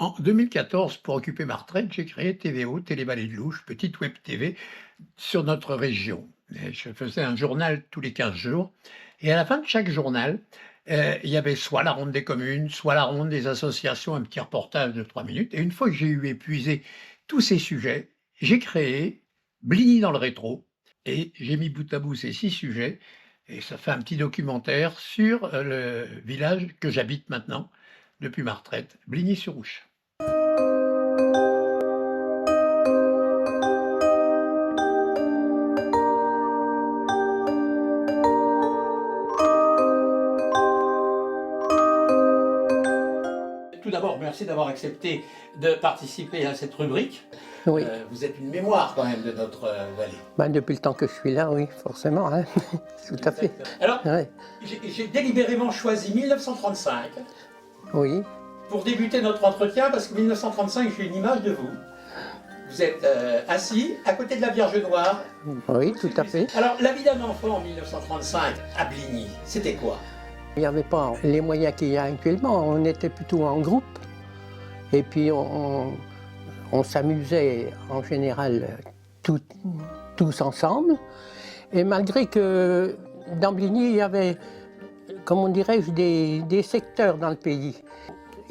En 2014, pour occuper ma retraite, j'ai créé TVO, Télé-Vallée de Louche, petite web TV sur notre région. Et je faisais un journal tous les 15 jours et à la fin de chaque journal, il y avait soit la ronde des communes, soit la ronde des associations, un petit reportage de 3 minutes et une fois que j'ai eu épuisé tous ces sujets, j'ai créé Bligny dans le rétro et j'ai mis bout à bout ces 6 sujets et ça fait un petit documentaire sur, le village que j'habite maintenant depuis ma retraite, Bligny-sur-Ouche. Tout d'abord, merci d'avoir accepté de participer à cette rubrique. Oui. Vous êtes une mémoire quand même de notre vallée. Ben, depuis le temps que je suis là, oui, forcément, hein. Tout à fait. Alors, Ouais. j'ai délibérément choisi 1935 Oui, pour débuter notre entretien parce que 1935, j'ai une image de vous. Vous êtes assis à côté de la Vierge Noire. oui, tout à fait. Alors, la vie d'un enfant en 1935 à Bligny, c'était quoi? Il n'y avait pas les moyens qu'il y a actuellement, on était plutôt en groupe. Et puis on s'amusait en général tous ensemble. Et malgré que dans Bligny, il y avait, comment dirais-je, des secteurs dans le pays.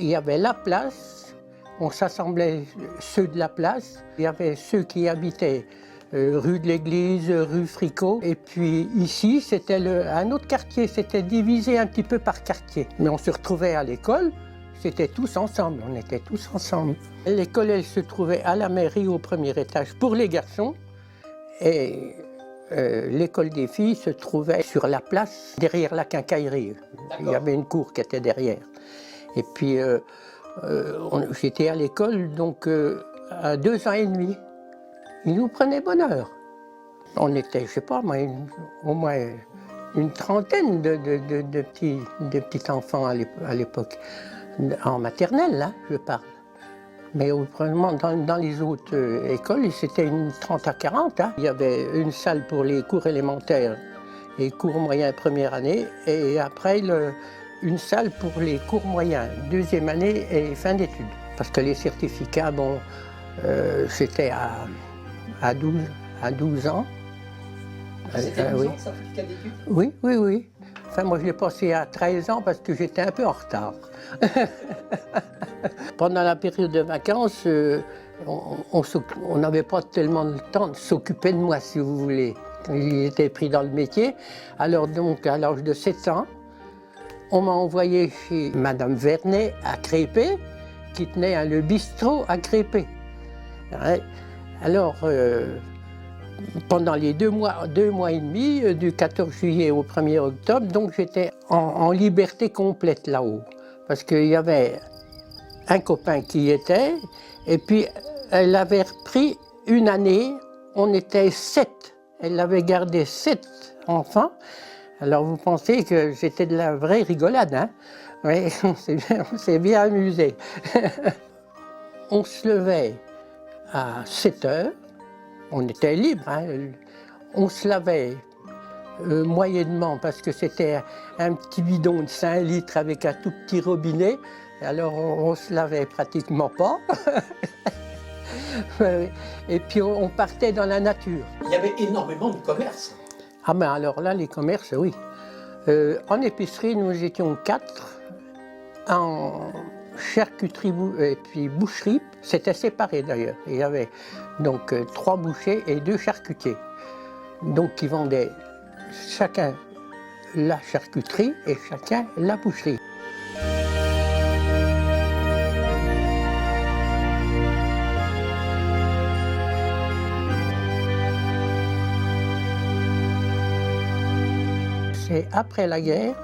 Il y avait la place, on s'assemblait ceux de la place. Il y avait ceux qui habitaient rue de l'Église, rue Fricot. Et puis ici, c'était un autre quartier, c'était divisé un petit peu par quartier. Mais on se retrouvait à l'école, c'était tous ensemble, on était tous ensemble. L'école, elle se trouvait à la mairie au premier étage pour les garçons. Et l'école des filles se trouvait sur la place, derrière la quincaillerie. Il y avait une cour qui était derrière. Et puis j'étais à l'école donc à 2 ans et demi. Ils nous prenaient bonheur. On était, je sais pas, moi, au moins une trentaine de petits enfants à l'époque. En maternelle, hein, je parle. Mais autrement, dans les autres écoles, c'était une 30 à 40. Hein. Il y avait une salle pour les cours élémentaires et cours moyens première année, et après une salle pour les cours moyens, deuxième année et fin d'études. Parce que les certificats, bon, c'était à 12 ans. C'était 12 oui. ans, certificat d'études? Oui, oui, oui. Enfin, moi, je l'ai passé à 13 ans parce que j'étais un peu en retard. Pendant la période de vacances, on n'avait pas tellement le temps de s'occuper de moi, si vous voulez. Il était pris dans le métier. Alors donc, à l'âge de 7 ans, on m'a envoyé chez Madame Vernet à Crépé, qui tenait le bistrot à Crépé. Ouais. Alors, pendant les 2 mois et demi, du 14 juillet au 1er octobre, donc j'étais en liberté complète là-haut. Parce qu'il y avait un copain qui y était, et puis elle avait repris une année, on était 7. Elle avait gardé 7 enfants. Alors vous pensez que c'était de la vraie rigolade, hein? Oui, on s'est bien amusé. On se levait à 7 heures, on était libre, hein. On se lavait moyennement parce que c'était un petit bidon de 5 litres avec un tout petit robinet, alors on se lavait pratiquement pas. Et puis on partait dans la nature. Il y avait énormément de commerces. Ah ben alors là, les commerces, oui. En épicerie, nous étions 4. En charcuterie et puis boucherie, c'était séparé d'ailleurs. Il y avait donc 3 bouchers et 2 charcutiers. Donc qui vendaient chacun la charcuterie et chacun la boucherie. C'est après la guerre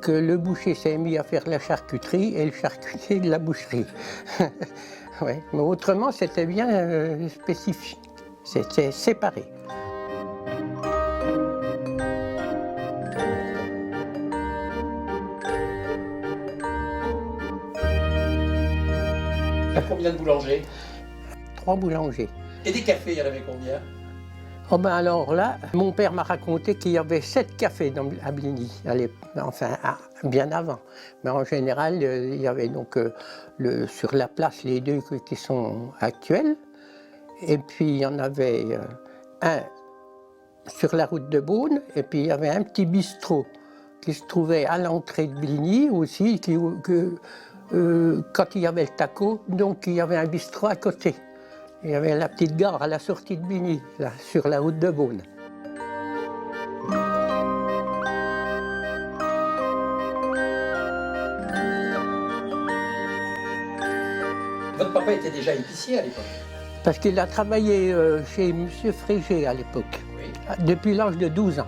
que le boucher s'est mis à faire la charcuterie et le charcutier de la boucherie. Ouais. Mais autrement, c'était bien spécifique. C'était séparé. Il y a combien de boulangers? 3 boulangers. Et des cafés, il y en avait combien? Oh ben alors là, mon père m'a raconté qu'il y avait 7 cafés à Bligny, enfin bien avant. Mais en général, il y avait donc sur la place les deux qui sont actuels. Et puis il y en avait un sur la route de Beaune, et puis il y avait un petit bistrot qui se trouvait à l'entrée de Bligny aussi, quand il y avait le taco, donc il y avait un bistrot à côté. Il y avait la petite gare à la sortie de Bligny, là, sur la route de Beaune. Votre papa était déjà épicier à l'époque? Parce qu'il a travaillé chez M. Frégé à l'époque, Oui. depuis l'âge de 12 ans.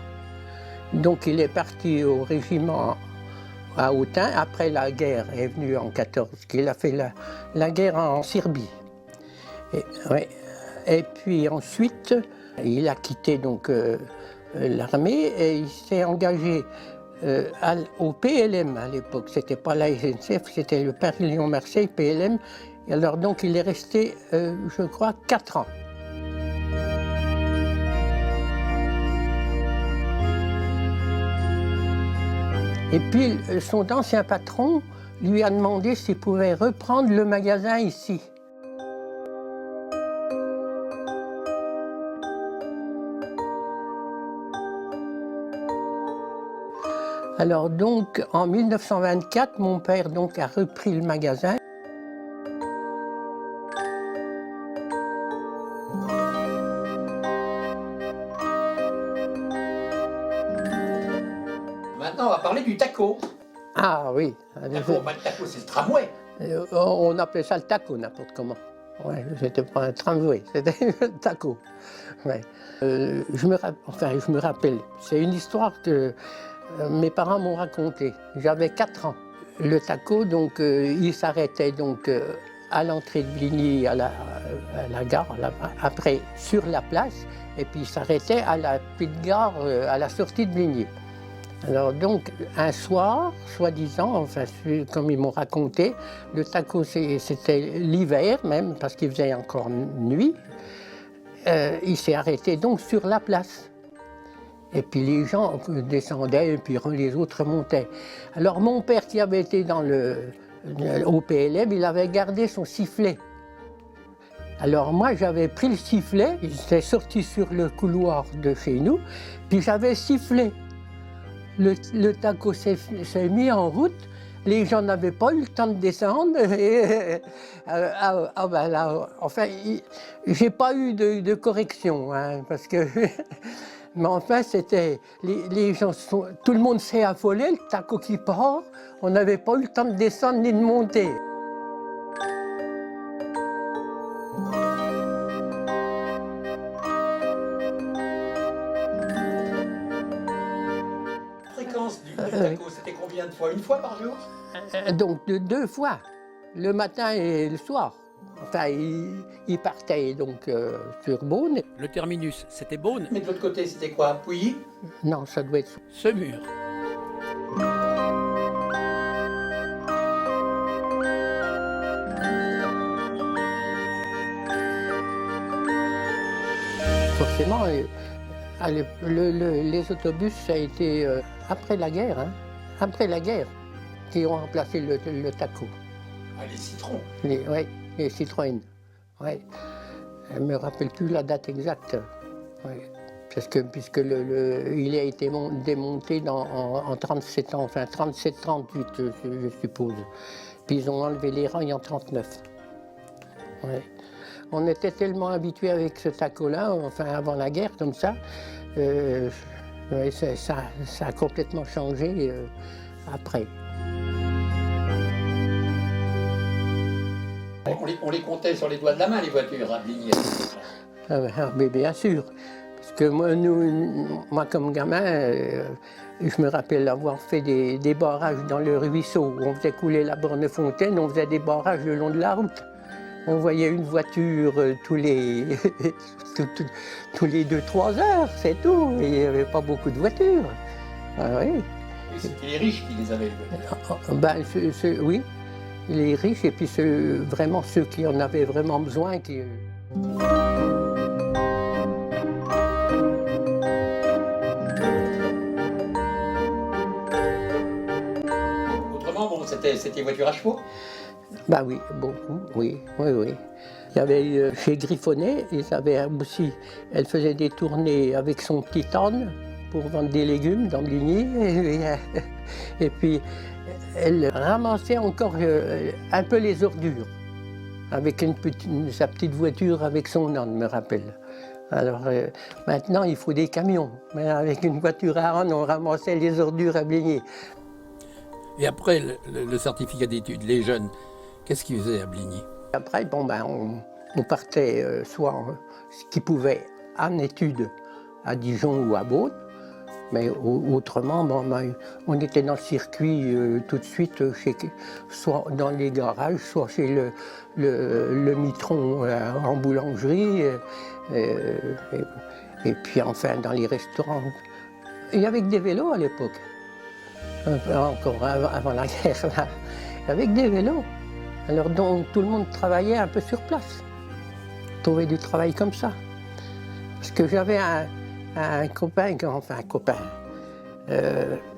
Donc il est parti au régiment à Autun, après la guerre est venue en 14, qu'il a fait la guerre en Serbie. Et, ouais. Et puis ensuite, il a quitté donc l'armée et il s'est engagé au PLM à l'époque. C'était pas la SNCF, c'était le Paris-Lyon-Marseille, PLM. Et alors donc il est resté, je crois, 4 ans. Et puis son ancien patron lui a demandé s'il pouvait reprendre le magasin ici. Alors donc en 1924, mon père donc a repris le magasin. Maintenant, on va parler du taco. Ah oui. Le taco, c'est le tramway. On appelait ça le taco, n'importe comment. Ouais, c'était pas un tramway, c'était le taco. Ouais. Je me rappelle, c'est une histoire que mes parents m'ont racontée. J'avais 4 ans. Le taco, donc, il s'arrêtait donc à l'entrée de Bligny, à la gare, après sur la place, et puis il s'arrêtait à la petite gare, à la sortie de Bligny. Alors donc, un soir, soi-disant, enfin, comme ils m'ont raconté, le taco, c'était l'hiver même, parce qu'il faisait encore nuit, il s'est arrêté donc sur la place. Et puis les gens descendaient, et puis les autres montaient. Alors mon père, qui avait été au PLM, il avait gardé son sifflet. Alors moi, j'avais pris le sifflet, j'étais sorti sur le couloir de chez nous, puis j'avais sifflé. Le taco s'est mis en route, les gens n'avaient pas eu le temps de descendre. Et, ben là, enfin, j'ai pas eu de correction, hein, parce que. Mais enfin, c'était. Les gens tout le monde s'est affolé, le taco qui part, on n'avait pas eu le temps de descendre ni de monter. Du taco, c'était combien de fois? Une fois par jour? Donc 2 fois, le matin et le soir. Enfin, il partait donc sur Beaune. Le terminus, c'était Beaune. Mais de l'autre côté, c'était quoi? Pouilly? Non, ça doit être Semur. forcément. Les autobus, ça a été après la guerre, hein, après la guerre, qui ont remplacé le taco. Ah, les citrons. Oui, les Citroën. Ouais. Je ne me rappelle plus la date exacte. Ouais. Puisque il a été démonté en 37 ans, enfin 37-38, je suppose. Puis ils ont enlevé les rails en 39. Ouais. On était tellement habitués avec ce taco-là, enfin avant la guerre, comme ça, ouais, ça a complètement changé après. On les comptait sur les doigts de la main, les voitures à Bligny. Mais bien sûr, parce que moi comme gamin, je me rappelle avoir fait des barrages dans le ruisseau. On faisait couler la borne fontaine, on faisait des barrages le long de la route. On voyait une voiture tous les 2-3 heures, c'est tout. Et il n'y avait pas beaucoup de voitures. Ah, oui. Et c'était les riches qui les avaient. Ben, oui, les riches et puis vraiment ceux qui en avaient vraiment besoin. c'était voiture à chevaux? Bah oui, beaucoup, oui, oui, oui. Il y avait chez Griffonnet, ils avaient aussi, elle faisait des tournées avec son petit âne pour vendre des légumes dans Bligny. Et puis, elle ramassait encore un peu les ordures avec sa petite voiture avec son âne, me rappelle. Alors maintenant, il faut des camions. Mais avec une voiture à âne, on ramassait les ordures à Bligny. Et après le certificat d'études, les jeunes, qu'est-ce qu'ils faisaient à Bligny? Après, bon, ben, on partait soit ce qui pouvait en études à Dijon ou à Beaune, mais autrement, bon, ben, on était dans le circuit tout de suite, soit dans les garages, soit chez le mitron en boulangerie, et puis enfin dans les restaurants. Il y avait que des vélos à l'époque, encore avant la guerre, là. Avec des vélos. Alors donc tout le monde travaillait un peu sur place, trouvait du travail comme ça. Parce que j'avais un copain,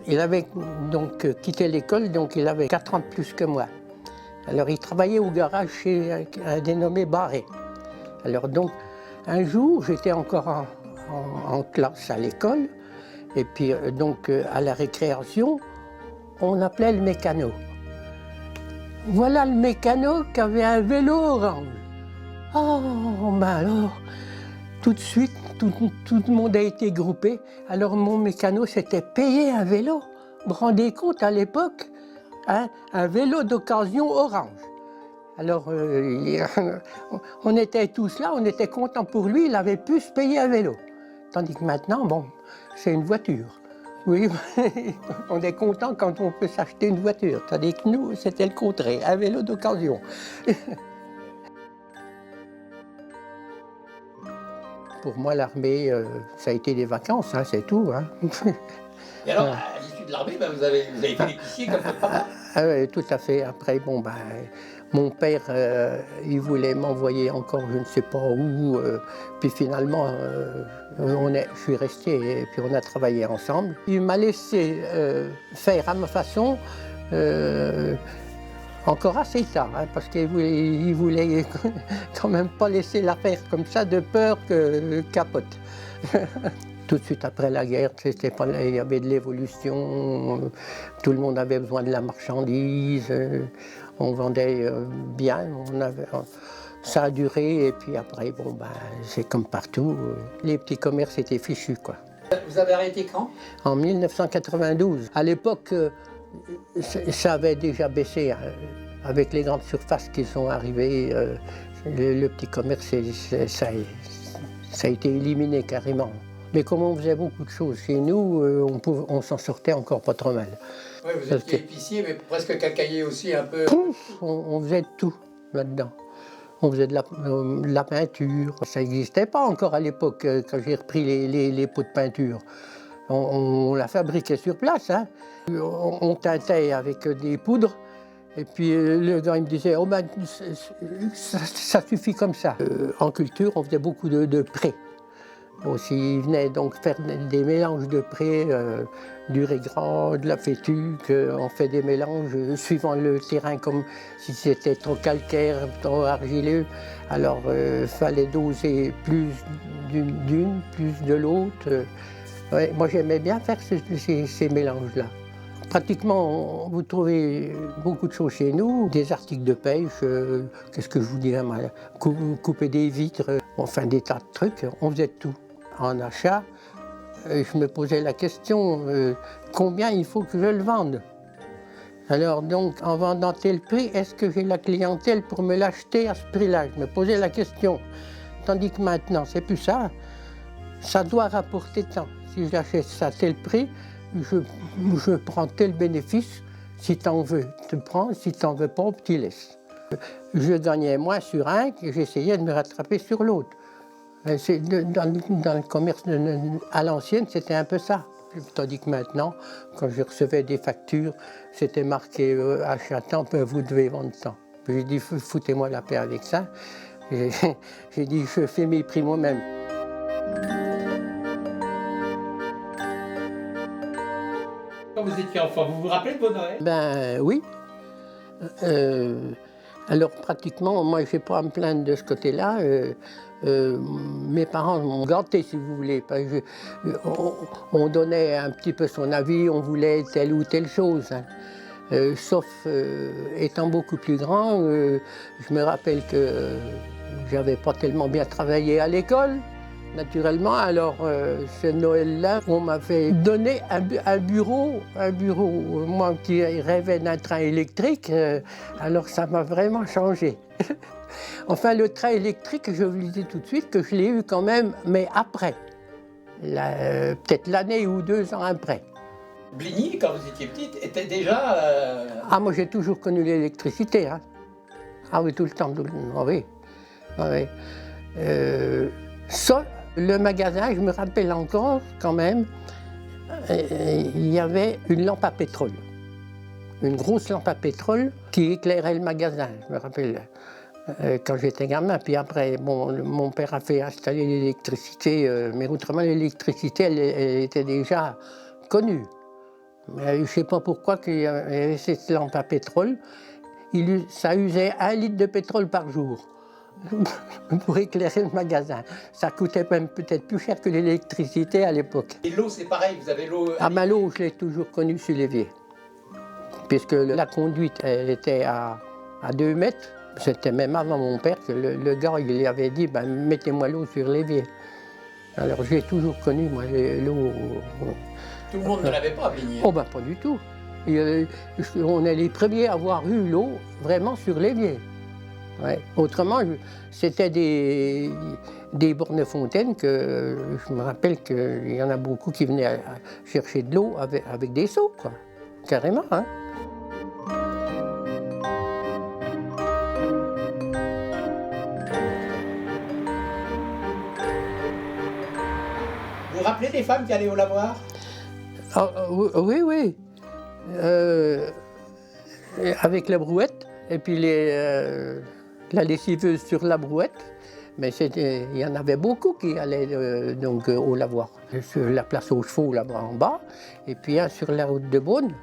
il avait donc quitté l'école, donc il avait 4 ans de plus que moi. Alors il travaillait au garage chez un dénommé Barré. Alors donc un jour j'étais encore en classe à l'école, et puis donc à la récréation, on appelait le mécano. Voilà le mécano qui avait un vélo orange. Oh, ben alors, tout de suite, tout le monde a été groupé. Alors mon mécano s'était payé un vélo. Vous vous rendez compte, à l'époque, hein, un vélo d'occasion orange. Alors, on était tous là, on était contents pour lui, il avait pu se payer un vélo. Tandis que maintenant, bon, c'est une voiture. Oui, on est content quand on peut s'acheter une voiture, tandis que nous, c'était le contraire, un vélo d'occasion. Pour moi, l'armée, ça a été des vacances, hein, c'est tout. Hein. Et alors, à l'issue de l'armée, ben, vous avez fait l'épicier comme votre papa? Ah oui, tout à fait. Après, bon, ben, mon père, il voulait m'envoyer encore je ne sais pas où. Puis finalement, je suis resté et puis on a travaillé ensemble. Il m'a laissé faire à ma façon, encore assez tard, hein, parce qu'il voulait quand même pas laisser l'affaire comme ça, de peur que capote. Tout de suite après la guerre, il y avait de l'évolution, tout le monde avait besoin de la marchandise, on vendait bien, ça a duré, et puis après, bon, ben, c'est comme partout, les petits commerces étaient fichus, quoi. Vous avez arrêté quand? En 1992. À l'époque, ça avait déjà baissé, hein, avec les grandes surfaces qui sont arrivées, le petit commerce, ça a été éliminé carrément. Mais comme on faisait beaucoup de choses chez nous, on s'en sortait encore pas trop mal. Oui, vous étiez épicier, mais presque cacaillé aussi un peu. On faisait de tout là-dedans. On faisait de la peinture. Ça n'existait pas encore à l'époque, quand j'ai repris les pots de peinture. On la fabriquait sur place. Hein. On teintait avec des poudres. Et puis le gars il me disait, oh ben, ça suffit comme ça. En culture, on faisait beaucoup de prés. Aussi, ils venaient donc faire des mélanges de prés, du régras, de la fétuque. On fait des mélanges suivant le terrain, comme si c'était trop calcaire, trop argileux. Alors, il fallait doser plus d'une, plus de l'autre. Ouais, moi, j'aimais bien faire ces mélanges-là. Pratiquement, vous trouvez beaucoup de choses chez nous, des articles de pêche, qu'est-ce que je vous dirais, couper des vitres, enfin des tas de trucs, on faisait tout. En achat, je me posais la question, combien il faut que je le vende? Alors donc, en vendant tel prix, est-ce que j'ai la clientèle pour me l'acheter à ce prix-là? Je me posais la question. Tandis que maintenant, c'est plus ça. Ça doit rapporter tant. Si j'achète ça à tel prix, je prends tel bénéfice. Si t'en veux, tu prends. Si t'en veux pas, tu laisses. Je gagnais moins sur un et j'essayais de me rattraper sur l'autre. Dans le commerce à l'ancienne, c'était un peu ça. Tandis que maintenant, quand je recevais des factures, c'était marqué achat tant, vous devez vendre tant. Puis j'ai dit, foutez-moi la paix avec ça. J'ai dit, je fais mes prix moi-même. Quand vous étiez enfant, vous vous rappelez de vos Noëls? Ben oui. Alors pratiquement, moi je n'ai pas à me plaindre de ce côté-là. Mes parents m'ont gâté, si vous voulez. Parce que on donnait un petit peu son avis, on voulait telle ou telle chose, hein. Sauf étant beaucoup plus grand, je me rappelle que j'avais pas tellement bien travaillé à l'école, naturellement. Alors ce Noël-là, on m'avait donné un bureau, moi qui rêvais d'un train électrique, alors ça m'a vraiment changé. Enfin, le train électrique, je vous le dis tout de suite que je l'ai eu quand même, mais après, peut-être l'année ou 2 ans après. Bligny, quand vous étiez petite, était déjà... Ah, moi j'ai toujours connu l'électricité, hein. Ah oui, tout le temps, ah oui. Ah oui. Ça, le magasin, je me rappelle encore quand même, il y avait une lampe à pétrole. Une grosse lampe à pétrole qui éclairait le magasin, je me rappelle. Quand j'étais gamin, puis après, bon, mon père a fait installer l'électricité, mais autrement l'électricité, elle était déjà connue. Mais je ne sais pas pourquoi qu'il y avait cette lampe à pétrole. Ça usait 1 litre de pétrole par jour pour éclairer le magasin. Ça coûtait même peut-être plus cher que l'électricité à l'époque. Et l'eau, c'est pareil, vous avez l'eau... Ah ben l'eau, je l'ai toujours connue sur l'évier. Puisque la conduite, elle était à 2 mètres. C'était même avant mon père que le gars, il lui avait dit, ben, mettez-moi l'eau sur l'évier. Alors j'ai toujours connu, moi, l'eau... Tout le monde ne l'avait pas, Bligny. Oh ben pas du tout. On est les premiers à avoir eu l'eau vraiment sur l'évier. Ouais. Autrement, c'était des bornes-fontaines que je me rappelle qu'il y en a beaucoup qui venaient chercher de l'eau avec des seaux, quoi. Carrément, hein. Vous vous rappelez des femmes qui allaient au lavoir? Oui, oui. Avec la brouette, et puis la lessiveuse sur la brouette. Mais il y en avait beaucoup qui allaient donc, au lavoir. Sur la place aux chevaux, là-bas en bas, et puis sur la route de Beaune,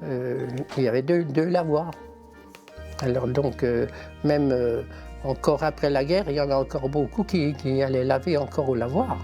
il y avait deux lavoirs. Alors donc, même encore après la guerre, il y en a encore beaucoup qui allaient laver encore au lavoir.